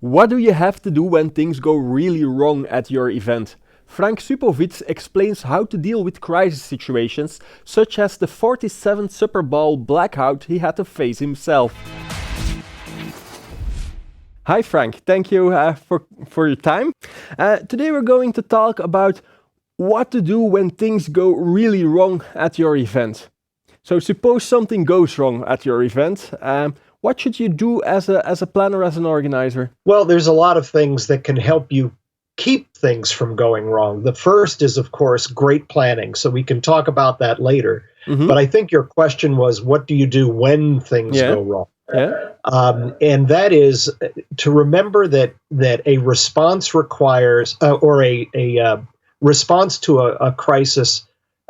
What do you have to do when things go really wrong at your event? Frank Supovitz explains how to deal with crisis situations, such as the 47th Super Bowl blackout he had to face himself. Hi Frank, thank you for your time. Today we're going to talk about what to do when things go really wrong at your event. So suppose something goes wrong at your event. What should you do as a planner, as an organizer? Well, there's a lot of things that can help you keep things from going wrong. The first is, of course, great planning. So we can talk about that later. Mm-hmm. But I think your question was, what do you do when things go wrong? Yeah. And that is to remember that a response requires, or a response to a crisis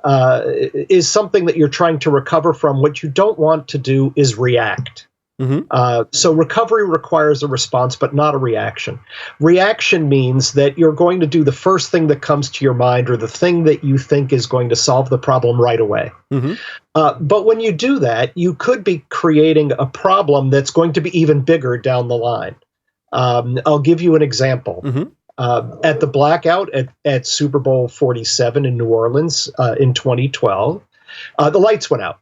is something that you're trying to recover from. What you don't want to do is react. Mm-hmm. So recovery requires a response, but not a reaction. Reaction means that you're going to do the first thing that comes to your mind, or the thing that you think is going to solve the problem right away. Mm-hmm. But when you do that, you could be creating a problem that's going to be even bigger down the line. I'll give you an example. Mm-hmm. At the blackout at Super Bowl 47 in New Orleans in 2012, the lights went out.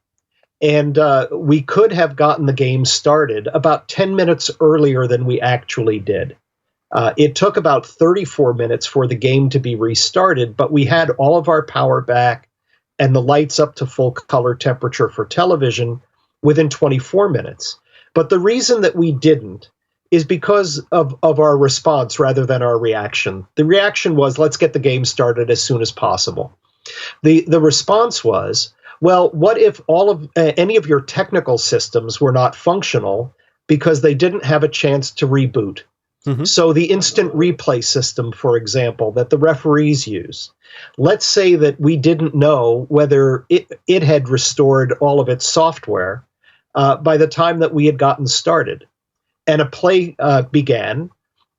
And we could have gotten the game started about 10 minutes earlier than we actually did. It took about 34 minutes for the game to be restarted, but we had all of our power back and the lights up to full color temperature for television within 24 minutes. But the reason that we didn't is because of our response rather than our reaction. The reaction was, let's get the game started as soon as possible. The response was, well, what if any of your technical systems were not functional because they didn't have a chance to reboot? Mm-hmm. So the instant replay system, for example, that the referees use, let's say that we didn't know whether it had restored all of its software by the time that we had gotten started. And a play began,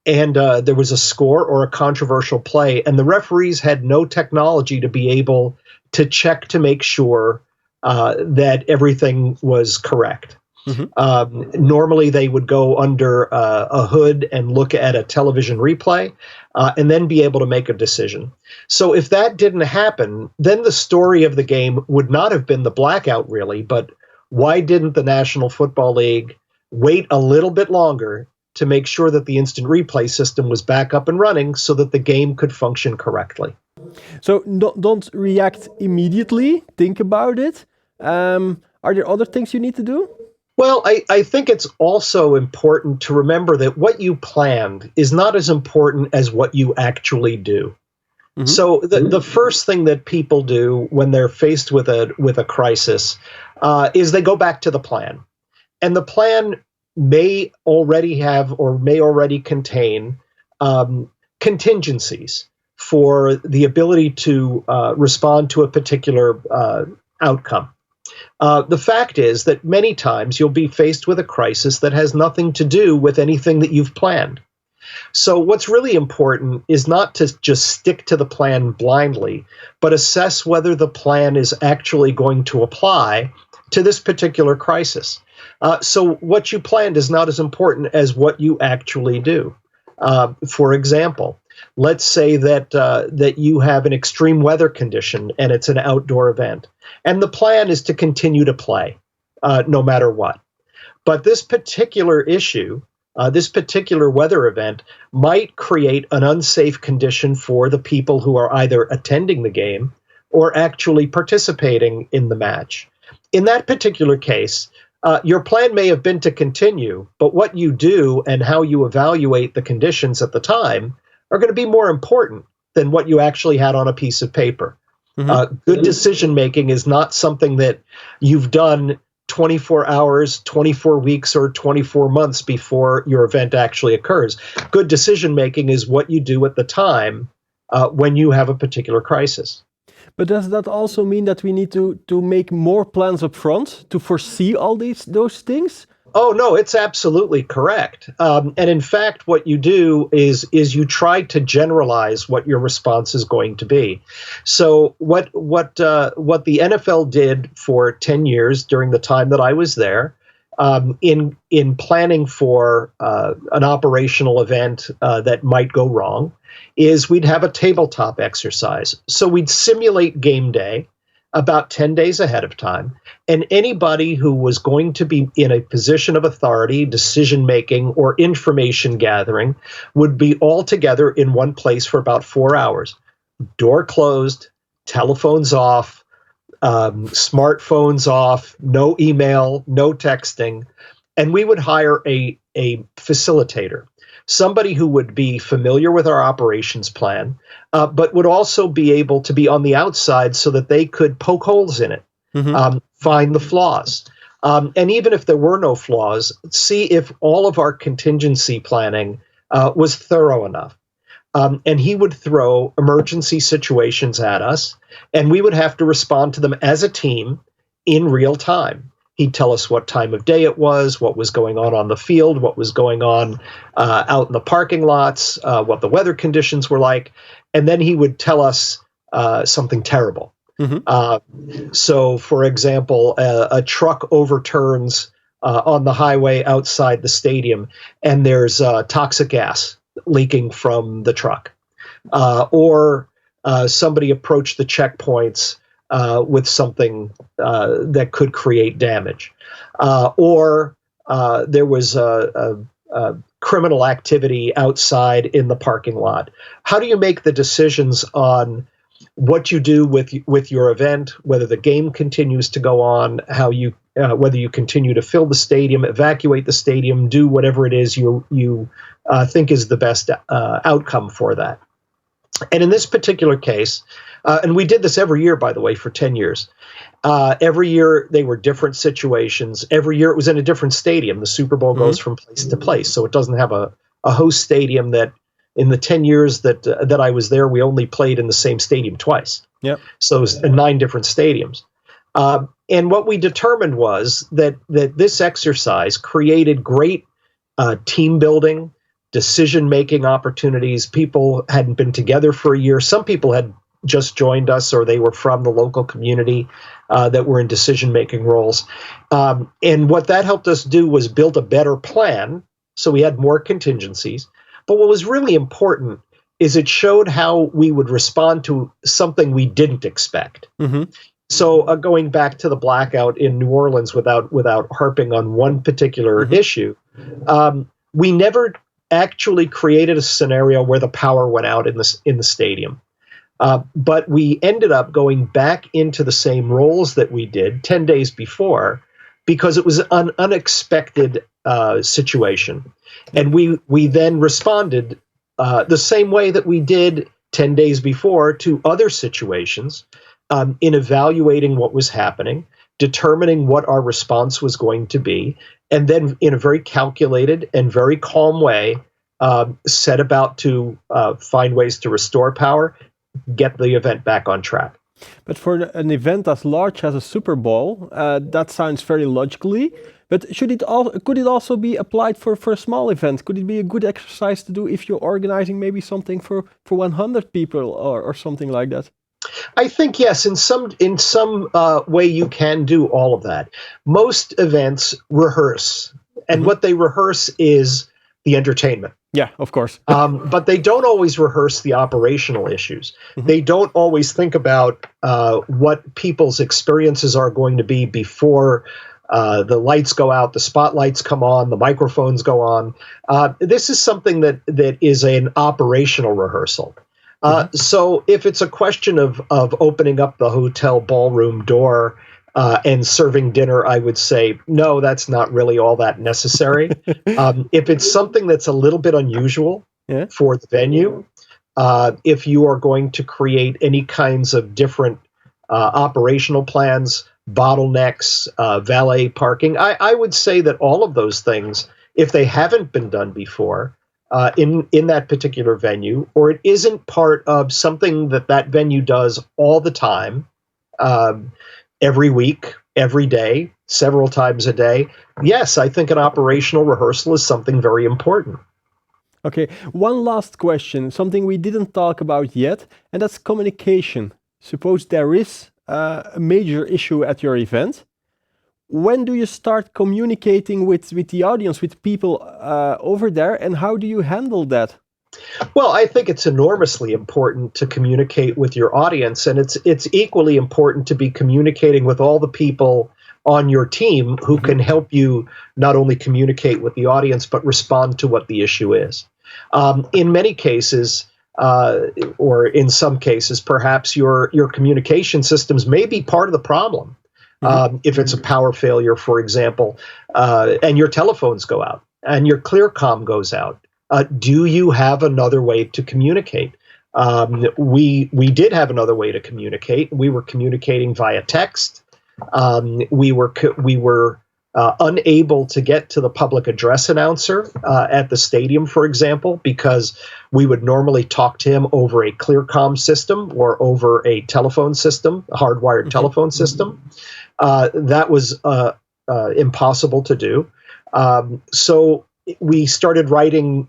and there was a score or a controversial play, and the referees had no technology to be able to check to make sure that everything was correct. Mm-hmm. Normally, they would go under a hood and look at a television replay and then be able to make a decision. So if that didn't happen, then the story of the game would not have been the blackout, really, but why didn't the National Football League wait a little bit longer to make sure that the instant replay system was back up and running so that the game could function correctly? So don't react immediately. Think about it. Are there other things you need to do? Well, I think it's also important to remember that what you planned is not as important as what you actually do. Mm-hmm. So the first thing that people do when they're faced with a crisis is they go back to the plan. And the plan may already have or may already contain contingencies for the ability to respond to a particular outcome. The fact is that many times you'll be faced with a crisis that has nothing to do with anything that you've planned. So what's really important is not to just stick to the plan blindly, but assess whether the plan is actually going to apply to this particular crisis. So what you planned is not as important as what you actually do. For example, let's say that you have an extreme weather condition and it's an outdoor event, and the plan is to continue to play no matter what. But this particular issue, this particular weather event, might create an unsafe condition for the people who are either attending the game or actually participating in the match. In that particular case, your plan may have been to continue, but what you do and how you evaluate the conditions at the time are going to be more important than what you actually had on a piece of paper. Mm-hmm. Good decision making is not something that you've done 24 hours, 24 weeks, or 24 months before your event actually occurs. Good decision making is what you do at the time when you have a particular crisis. But does that also mean that we need to make more plans up front to foresee all those things? Oh, no, it's absolutely correct. And in fact, what you do is you try to generalize what your response is going to be. So what the NFL did for 10 years during the time that I was there in planning for an operational event that might go wrong is we'd have a tabletop exercise. So we'd simulate game day about 10 days ahead of time, and anybody who was going to be in a position of authority, decision making, or information gathering would be all together in one place for about 4 hours. Door closed, telephones off, smartphones off, no email, no texting, and we would hire a facilitator, somebody who would be familiar with our operations plan, but would also be able to be on the outside so that they could poke holes in it, find the flaws. And even if there were no flaws, see if all of our contingency planning was thorough enough. And he would throw emergency situations at us, and we would have to respond to them as a team in real time. He'd tell us what time of day it was, what was going on the field, what was going on out in the parking lots, what the weather conditions were like, and then he would tell us something terrible. So, for example, a truck overturns on the highway outside the stadium, and there's toxic gas leaking from the truck, or somebody approached the checkpoints with something that could create damage, or there was a criminal activity outside in the parking lot. How do you make the decisions on what you do with your event, whether the game continues to go on, how you whether you continue to fill the stadium, evacuate the stadium, do whatever it is you think is the best outcome for that. And in this particular case, and we did this every year, by the way, for 10 years. Every year they were different situations. Every year it was in a different stadium. The Super Bowl goes from place to place, so it doesn't have a host stadium. That in the 10 years that I was there, we only played in the same stadium twice. Yep. So it was in 9 different stadiums. And what we determined was that this exercise created great team building, decision-making opportunities. People hadn't been together for a year. Some people had just joined us, or they were from the local community that were in decision-making roles. And what that helped us do was build a better plan, so we had more contingencies. But what was really important is it showed how we would respond to something we didn't expect. So going back to the blackout in New Orleans, without harping on one particular issue, we never actually created a scenario where the power went out in the stadium. But we ended up going back into the same roles that we did 10 days before, because it was an unexpected situation. And we then responded the same way that we did 10 days before to other situations, in evaluating what was happening, determining what our response was going to be, and then in a very calculated and very calm way, set about to find ways to restore power, get the event back on track. But for an event as large as a Super Bowl, that sounds very logically. But could it also be applied for a small event? Could it be a good exercise to do if you're organizing maybe something for 100 people or something like that? I think yes, in some way you can do all of that. Most events rehearse, and what they rehearse is the entertainment. Yeah, of course. But they don't always rehearse the operational issues. They don't always think about what people's experiences are going to be before the lights go out, the spotlights come on, the microphones go on. This is something that is an operational rehearsal. So if it's a question of opening up the hotel ballroom door and serving dinner, I would say, no, that's not really all that necessary. If it's something that's a little bit unusual for the venue, if you are going to create any kinds of different operational plans, bottlenecks, valet parking, I would say that all of those things, if they haven't been done before, in that particular venue, or it isn't part of something that venue does all the time, every week, every day, several times a day, yes, I think an operational rehearsal is something very important. Okay, one last question, something we didn't talk about yet, and that's communication. Suppose there is a major issue at your event. when do you start communicating with the audience, with people over there, and how do you handle that? Well, I think it's enormously important to communicate with your audience, and it's equally important to be communicating with all the people on your team who can help you not only communicate with the audience but respond to what the issue is. In many cases, or in some cases, perhaps your communication systems may be part of the problem. If it's a power failure, for example, and your telephones go out and your ClearComm goes out, do you have another way to communicate? We did have another way to communicate. We were communicating via text. We were unable to get to the public address announcer at the stadium, for example, because we would normally talk to him over a ClearComm system or over a telephone system, a hardwired telephone system. That was impossible to do. So we started writing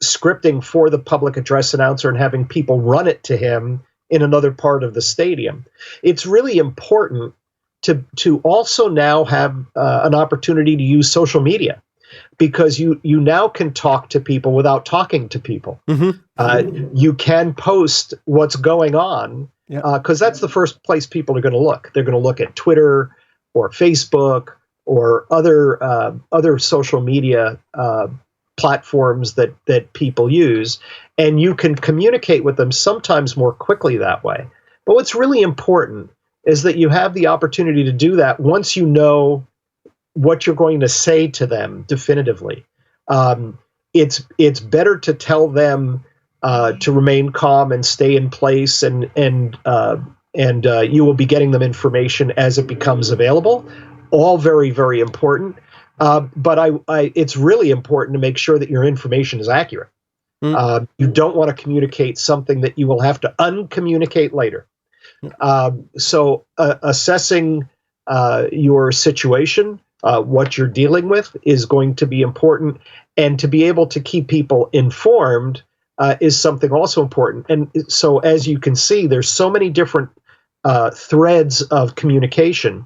scripting for the public address announcer and having people run it to him in another part of the stadium. It's really important to also now have an opportunity to use social media, because you now can talk to people without talking to people. You can post what's going on, because that's the first place people are going to look. They're going to look at Twitter or Facebook or other social media platforms that people use, and you can communicate with them sometimes more quickly that way. But what's really important is that you have the opportunity to do that once you know what you're going to say to them definitively. It's better to tell them to remain calm and stay in place, and you will be getting them information as it becomes available. All very, very important. But it's really important to make sure that your information is accurate. You don't want to communicate something that you will have to uncommunicate later. So assessing your situation, what you're dealing with, is going to be important, and to be able to keep people informed is something also important. And so, as you can see, there's so many different threads of communication.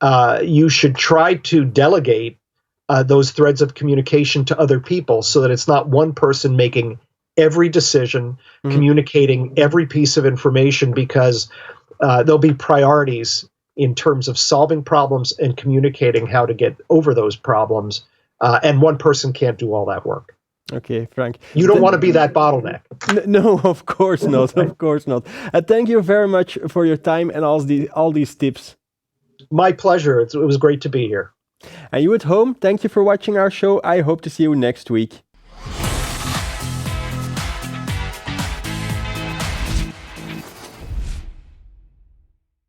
You should try to delegate those threads of communication to other people, so that it's not one person making every decision, communicating every piece of information, because there'll be priorities in terms of solving problems and communicating how to get over those problems. And one person can't do all that work. Okay, Frank. You don't want to be that bottleneck. No, of course not. Of course not. Thank you very much for your time and all these tips. My pleasure. It was great to be here. And you at home, thank you for watching our show. I hope to see you next week.